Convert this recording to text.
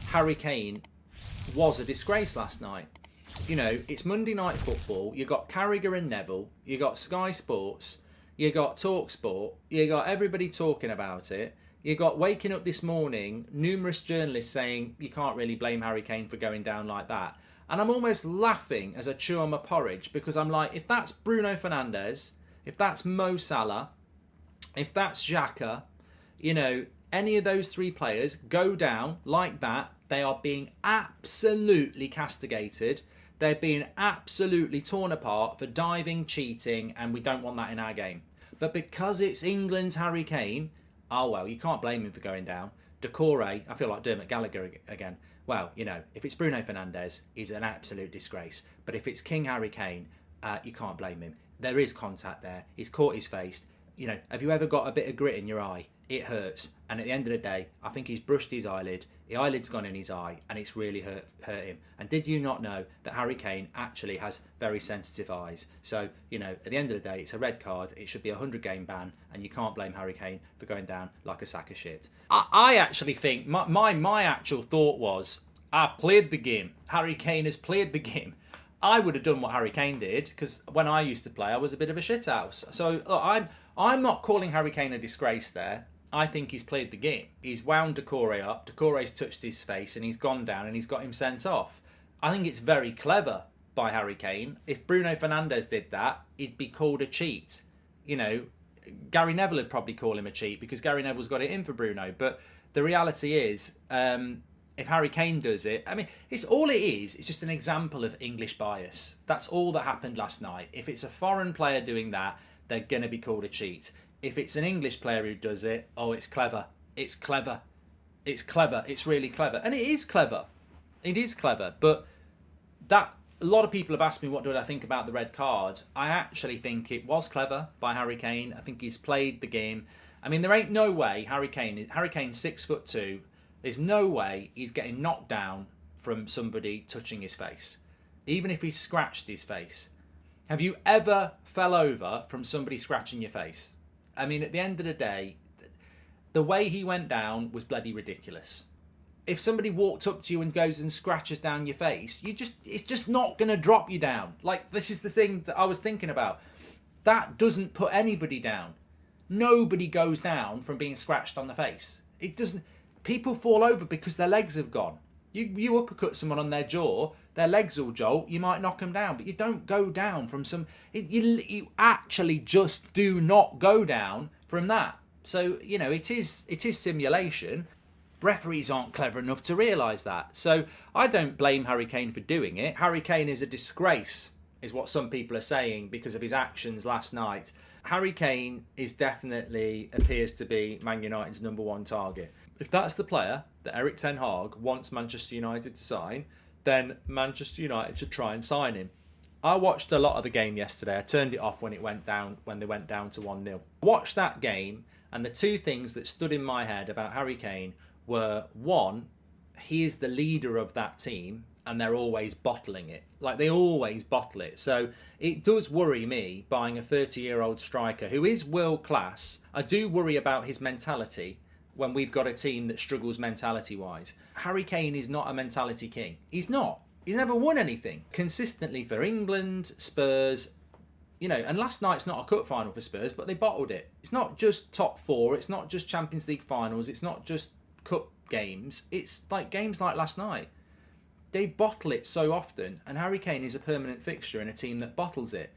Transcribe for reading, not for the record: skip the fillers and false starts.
Harry Kane was a disgrace last night. You know, it's Monday Night Football. You got Carragher and Neville. You got Sky Sports. You got TalkSport. You got everybody talking about it. You got waking up this morning, numerous journalists saying you can't really blame Harry Kane for going down like that. And I'm almost laughing as I chew on my porridge, because I'm like, if that's Bruno Fernandes, if that's Mo Salah, if that's Xhaka, you know, any of those three players go down like that, they are being absolutely castigated. They're being absolutely torn apart for diving, cheating, and we don't want that in our game. But because it's England's Harry Kane, oh well, you can't blame him for going down. Doucouré, I feel like Dermot Gallagher again. Well, you know, if it's Bruno Fernandes, he's an absolute disgrace. But if it's King Harry Kane, you can't blame him. There is contact there. He's caught his face. You know, have you ever got a bit of grit in your eye? It hurts. And at the end of the day, I think he's brushed his eyelid. The eyelid's gone in his eye, and it's really hurt him. And did you not know that Harry Kane actually has very sensitive eyes? So, you know, at the end of the day, it's a red card. It should be a 100-game ban, and you can't blame Harry Kane for going down like a sack of shit. I actually think, my actual thought was, I've played the game. Harry Kane has played the game. I would have done what Harry Kane did, because when I used to play, I was a bit of a shithouse. So look, I'm not calling Harry Kane a disgrace there. I think he's played the game. He's wound Doucouré up. Doucouré's touched his face and he's gone down and he's got him sent off. I think it's very clever by Harry Kane. If Bruno Fernandes did that, he'd be called a cheat. You know, Gary Neville would probably call him a cheat because Gary Neville's got it in for Bruno. But the reality is, if Harry Kane does it, I mean, it's all it is. It's just an example of English bias. That's all that happened last night. If it's a foreign player doing that, they're going to be called a cheat. If it's an English player who does it, oh, it's clever. It's clever. It's clever. It's really clever. And it is clever. It is clever. But that, a lot of people have asked me what do I think about the red card. I actually think it was clever by Harry Kane. I think he's played the game. I mean, there ain't no way Harry's 6'2". There's no way he's getting knocked down from somebody touching his face, even if he scratched his face. Have you ever fell over from somebody scratching your face? I mean, at the end of the day, the way he went down was bloody ridiculous. If somebody walked up to you and goes and scratches down your face, it's just not going to drop you down. Like, this is the thing that I was thinking about. That doesn't put anybody down. Nobody goes down from being scratched on the face. It doesn't. People fall over because their legs have gone. You uppercut someone on their jaw, their legs will jolt, you might knock them down, but you don't go down from some... You actually just do not go down from that. So, you know, it is simulation. Referees aren't clever enough to realise that. So I don't blame Harry Kane for doing it. Harry Kane is a disgrace, is what some people are saying, because of his actions last night. Harry Kane definitely appears to be Man United's number one target. If that's the player that Erik ten Hag wants Manchester United to sign, then Manchester United should try and sign him. I watched a lot of the game yesterday. I turned it off when they went down to 1-0. I watched that game, and the two things that stood in my head about Harry Kane were, one, he is the leader of that team, and they're always bottling it. Like, they always bottle it. So it does worry me, buying a 30-year-old striker who is world class. I do worry about his mentality when we've got a team that struggles mentality-wise. Harry Kane is not a mentality king. He's not. He's never won anything consistently for England, Spurs, you know, and last night's not a cup final for Spurs, but they bottled it. It's not just top four. It's not just Champions League finals. It's not just cup games. It's like games like last night. They bottle it so often, and Harry Kane is a permanent fixture in a team that bottles it.